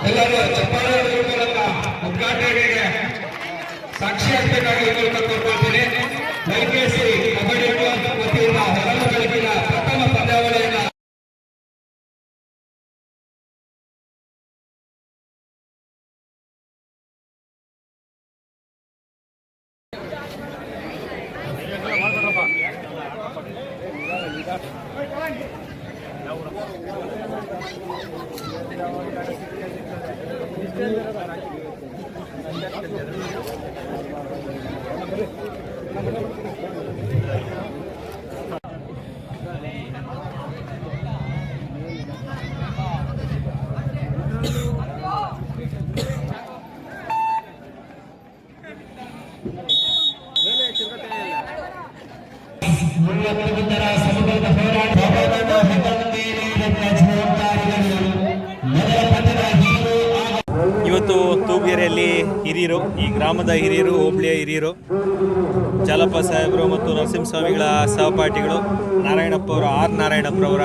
ಎಲ್ಲರೂ ಚಪ್ಪಾಳೆ ಮೂಲಕ ಉದ್ಘಾಟನೆಗೆ ಸಾಕ್ಷಿ ಆಗಬೇಕಾಗಿ ಕೋರ್ಕೊಳ್ತೀನಿ. ದಯచేసి ಕಬಡ್ಡಿ ವತಿಯಿಂದ ಹೊರಲು ಬೆಳಕಿನ ಪ್ರಥಮ ಪಂದ್ಯಾವಳಿಯನ್ನ ಇವತ್ತು ತೂಗೇರಿಯಲ್ಲಿ ಹಿರಿಯರು, ಈ ಗ್ರಾಮದ ಹಿರಿಯರು, ಹೋಬಳಿಯ ಹಿರಿಯರು, ಜಾಲಪ್ಪ ಸಾಹೇಬರು ಮತ್ತು ನರಸಿಂಹಸ್ವಾಮಿಗಳ ಸಹಪಾಠಿಗಳು ನಾರಾಯಣಪ್ಪ ಅವರ ನಾರಾಯಣಪ್ಪರವರ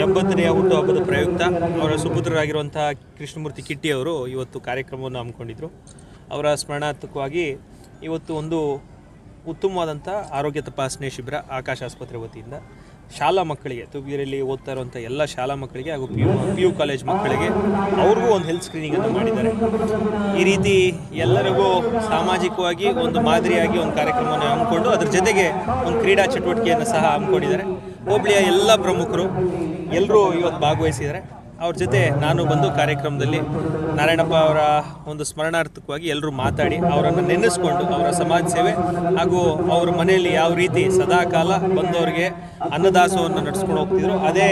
70ನೇ ಹುಟ್ಟುಹಬ್ಬದ ಪ್ರಯುಕ್ತ ಅವರ ಸುಪುತ್ರರಾಗಿರುವಂಥ ಕೃಷ್ಣಮೂರ್ತಿ ಕಿಟ್ಟಿ ಅವರು ಇವತ್ತು ಕಾರ್ಯಕ್ರಮವನ್ನು ಹಮ್ಮಿಕೊಂಡಿದ್ದರು. ಅವರ ಸ್ಮರಣಾರ್ಥಕವಾಗಿ ಇವತ್ತು ಒಂದು ಉತ್ತಮವಾದಂಥ ಆರೋಗ್ಯ ತಪಾಸಣೆ ಶಿಬಿರ ಆಕಾಶ ಆಸ್ಪತ್ರೆ ವತಿಯಿಂದ ಶಾಲಾ ಮಕ್ಕಳಿಗೆ, ತೂಗೇರಿಯಲ್ಲಿ ಓದ್ತಾ ಇರುವಂಥ ಎಲ್ಲ ಶಾಲಾ ಮಕ್ಕಳಿಗೆ ಹಾಗೂ ಪಿ ಯು ಕಾಲೇಜ್ ಮಕ್ಕಳಿಗೆ ಅವ್ರಿಗೂ ಒಂದು ಹೆಲ್ತ್ ಸ್ಕ್ರೀನಿಂಗನ್ನು ಮಾಡಿದ್ದಾರೆ. ಈ ರೀತಿ ಎಲ್ಲರಿಗೂ ಸಾಮಾಜಿಕವಾಗಿ ಒಂದು ಮಾದರಿಯಾಗಿ ಒಂದು ಕಾರ್ಯಕ್ರಮವನ್ನು ಹಮ್ಮಿಕೊಂಡು ಅದರ ಜೊತೆಗೆ ಒಂದು ಕ್ರೀಡಾ ಚಟುವಟಿಕೆಯನ್ನು ಸಹ ಹಮ್ಮಿಕೊಂಡಿದ್ದಾರೆ. ಹೋಬಳಿಯ ಎಲ್ಲ ಪ್ರಮುಖರು ಎಲ್ಲರೂ ಇವತ್ತು ಭಾಗವಹಿಸಿದ್ದಾರೆ. ಅವ್ರ ಜೊತೆ ನಾನು ಬಂದು ಕಾರ್ಯಕ್ರಮದಲ್ಲಿ ನಾರಾಯಣಪ್ಪ ಅವರ ಒಂದು ಸ್ಮರಣಾರ್ಥಕವಾಗಿ ಎಲ್ಲರೂ ಮಾತಾಡಿ ಅವರನ್ನು ನೆನೆಸ್ಕೊಂಡು ಅವರ ಸಮಾಜ ಸೇವೆ ಹಾಗೂ ಅವ್ರ ಮನೆಯಲ್ಲಿ ಯಾವ ರೀತಿ ಸದಾಕಾಲ ಬಂದವರಿಗೆ ಅನ್ನದಾಸೋಹವನ್ನು ನಡೆಸ್ಕೊಂಡು ಹೋಗ್ತಿದ್ರು ಅದೇ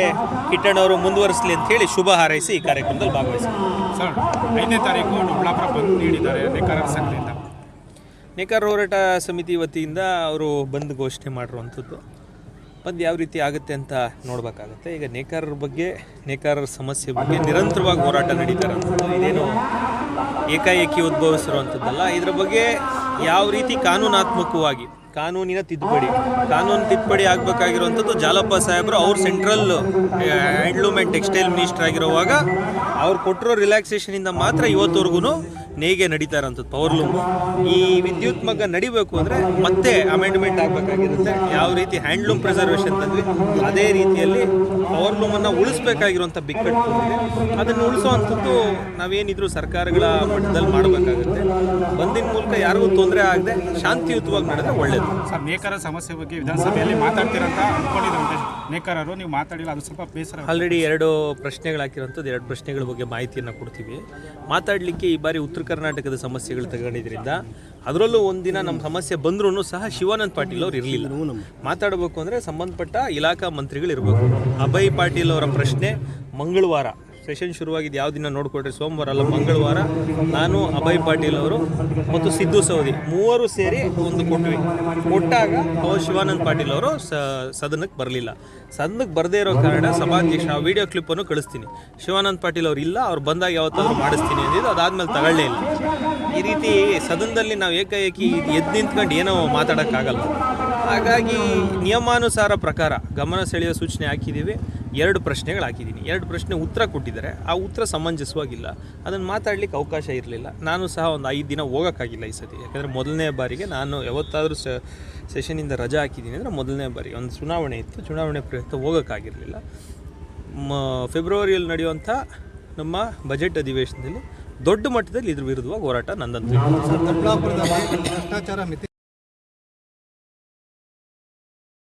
ಕಿಟ್ಟಣ್ಣವರು ಮುಂದುವರಿಸಲಿ ಅಂತ ಹೇಳಿ ಶುಭ ಹಾರೈಸಿ ಈ ಕಾರ್ಯಕ್ರಮದಲ್ಲಿ ಭಾಗವಹಿಸಿದ್ದಾರೆ. ಸರ್, 5ನೇ ತಾರೀಕು ಡೊಬ್ಲಾಪುರ ಬಂದು ನೀಡಿದ್ದಾರೆ ನೇಕಾರರ ಸಂಘದಿಂದ. ನೇಕಾರ ಹೋರಾಟ ಸಮಿತಿ ವತಿಯಿಂದ ಅವರು ಬಂದ್ ಘೋಷಣೆ ಮಾಡಿರುವಂಥದ್ದು. ಬಂದು ಯಾವ ರೀತಿ ಆಗುತ್ತೆ ಅಂತ ನೋಡಬೇಕಾಗತ್ತೆ. ಈಗ ನೇಕಾರರ ಬಗ್ಗೆ, ನೇಕಾರರ ಸಮಸ್ಯೆ ಬಗ್ಗೆ ನಿರಂತರವಾಗಿ ಹೋರಾಟ ನಡೀತಾ ಇರೋಂಥದ್ದು, ಇದೇನು ಏಕಾಏಕಿ ಉದ್ಭವಿಸಿರುವಂಥದ್ದಲ್ಲ. ಇದರ ಬಗ್ಗೆ ಯಾವ ರೀತಿ ಕಾನೂನಾತ್ಮಕವಾಗಿ ಕಾನೂನು ತಿದ್ದುಪಡಿ ಆಗಬೇಕಾಗಿರುವಂಥದ್ದು ಜಾಲಪ್ಪ ಸಾಹೇಬರು ಅವ್ರು central handloom and textile minister ಆಗಿರುವಾಗ ಅವ್ರು ಕೊಟ್ಟಿರೋ ರಿಲ್ಯಾಕ್ಸೇಷನಿಂದ ಮಾತ್ರ ಇವತ್ತವರೆಗೂ ನೇಗೆ ನಡೀತಾ ಇರೋಂಥದ್ದು ಪವರ್ಲೂಮು. ಈ ವಿದ್ಯುತ್ ಮಗ್ಗ ನಡಿಬೇಕು ಅಂದರೆ ಮತ್ತೆ ಅಮೆಂಡ್ಮೆಂಟ್ ಆಗಬೇಕಾಗಿರುತ್ತೆ. ಯಾವ ರೀತಿ ಹ್ಯಾಂಡ್ಲೂಮ್ ಪ್ರಿಸರ್ವೇಷನ್ ತಂದ್ವಿ ಅದೇ ರೀತಿಯಲ್ಲಿ ಪವರ್ಲೂಮನ್ನು ಉಳಿಸ್ಬೇಕಾಗಿರುವಂಥ ಬಿಕ್ಕಟ್ಟು ಇದೆ. ಅದನ್ನು ಉಳಿಸೋವಂಥದ್ದು ನಾವೇನಿದ್ರು ಸರ್ಕಾರಗಳ ಮಟ್ಟದಲ್ಲಿ ಮಾಡಬೇಕಾಗುತ್ತೆ. ಬಂದಿನ ಮೂಲಕ ಯಾರಿಗೂ ತೊಂದರೆ ಆಗದೆ ಶಾಂತಿಯುತವಾಗಿ ನಡೆದ್ರೆ ಒಳ್ಳೆಯದು. ಸರ್, ನೇಕಾರ ಸಮಸ್ಯೆ ಬಗ್ಗೆ ವಿಧಾನಸಭೆಯಲ್ಲಿ ಮಾತಾಡ್ತೀರಂತ ಅಂದ್ಕೊಂಡಿದ್ದಂತೆ ನೇಕಾರರು ನೀವು ಮಾತಾಡಿಲ್ಲ, ಅದು ಸ್ವಲ್ಪ ಬೇಸರ. ಆಲ್ರೆಡಿ 2 ಪ್ರಶ್ನೆಗಳು ಹಾಕಿರೋಂಥದ್ದು, 2 ಪ್ರಶ್ನೆಗಳ ಬಗ್ಗೆ ಮಾಹಿತಿಯನ್ನು ಕೊಡ್ತೀವಿ. ಮಾತಾಡಲಿಕ್ಕೆ ಈ ಬಾರಿ ಉತ್ತರ ಕರ್ನಾಟಕದ ಸಮಸ್ಯೆಗಳು ತಗೊಂಡಿದ್ದರಿಂದ ಅದರಲ್ಲೂ ಒಂದಿನ ನಮ್ಮ ಸಮಸ್ಯೆ ಬಂದ್ರೂ ಸಹ ಶಿವಾನಂದ ಪಾಟೀಲ್ ಅವ್ರು ಇರಲಿಲ್ಲ. ಮಾತಾಡಬೇಕು ಅಂದರೆ ಸಂಬಂಧಪಟ್ಟ ಇಲಾಖಾ ಮಂತ್ರಿಗಳು ಇರಬೇಕು. ಅಭಯ್ ಪಾಟೀಲ್ ಅವರ ಪ್ರಶ್ನೆ ಮಂಗಳವಾರ ಸೆಷನ್ ಶುರುವಾಗಿದ್ದು ಯಾವ ದಿನ ನೋಡಿಕೊಡ್ರಿ, ಸೋಮವಾರ ಅಲ್ಲ ಮಂಗಳವಾರ, ನಾನು ಅಭಯ್ ಪಾಟೀಲ್ ಅವರು ಮತ್ತು ಸಿದ್ದು ಸವದಿ ಮೂವರು ಸೇರಿ ಒಂದು ಕೊಟ್ಟಾಗ ಶಿವಾನಂದ ಪಾಟೀಲ್ ಅವರು ಸದನಕ್ಕೆ ಬರಲಿಲ್ಲ. ಸದನಕ್ಕೆ ಬರದೇ ಇರೋ ಕಾರಣ ಸಭಾಧ್ಯಕ್ಷ ಆ ವಿಡಿಯೋ ಕ್ಲಿಪ್ಪನ್ನು ಕಳಿಸ್ತೀನಿ, ಶಿವಾನಂದ ಪಾಟೀಲ್ ಅವರು ಇಲ್ಲ, ಅವ್ರು ಬಂದಾಗ ಯಾವತ್ತಾದ್ರು ಮಾಡಿಸ್ತೀನಿ ಅಂದಿದ್ದು, ಅದಾದಮೇಲೆ ತಗೊಳ್ಳೇ ಇಲ್ಲ. ಈ ರೀತಿ ಸದನದಲ್ಲಿ ನಾವು ಏಕಾಏಕಿ ಎದ್ದು ನಿಂತ್ಕೊಂಡು ಏನೋ ಮಾತಾಡೋಕ್ಕಾಗಲ್ಲ. ಹಾಗಾಗಿ ನಿಯಮಾನುಸಾರ ಪ್ರಕಾರ ಗಮನ ಸೆಳೆಯೋ ಸೂಚನೆ ಹಾಕಿದ್ದೀವಿ. 2 ಪ್ರಶ್ನೆಗಳು ಹಾಕಿದ್ದೀನಿ. 2 ಪ್ರಶ್ನೆ ಉತ್ತರ ಕೊಟ್ಟಿದ್ದಾರೆ. ಆ ಉತ್ತರ ಸಮಂಜಸವಾಗಿಲ್ಲ, ಅದನ್ನು ಮಾತಾಡಲಿಕ್ಕೆ ಅವಕಾಶ ಇರಲಿಲ್ಲ. ನಾನು ಸಹ ಒಂದು 5 ದಿನ ಹೋಗೋಕ್ಕಾಗಿಲ್ಲ ಈ ಸತಿ. ಯಾಕಂದರೆ ಮೊದಲನೇ ಬಾರಿಗೆ ನಾನು ಯಾವತ್ತಾದರೂ ಸೆಷನಿಂದ ರಜಾ ಹಾಕಿದ್ದೀನಿ ಅಂದರೆ ಮೊದಲನೇ ಬಾರಿ ಒಂದು ಚುನಾವಣೆ ಇತ್ತು, ಚುನಾವಣೆ ಪ್ರಯುಕ್ತ ಹೋಗೋಕ್ಕಾಗಿರಲಿಲ್ಲ. ಫೆಬ್ರವರಿಯಲ್ಲಿ ನಡೆಯುವಂಥ ನಮ್ಮ ಬಜೆಟ್ ಅಧಿವೇಶನದಲ್ಲಿ ದೊಡ್ಡ ಮಟ್ಟದಲ್ಲಿ ಇದ್ರ ವಿರುದ್ಧವಾಗಿ ಹೋರಾಟ ನಂದಂತ.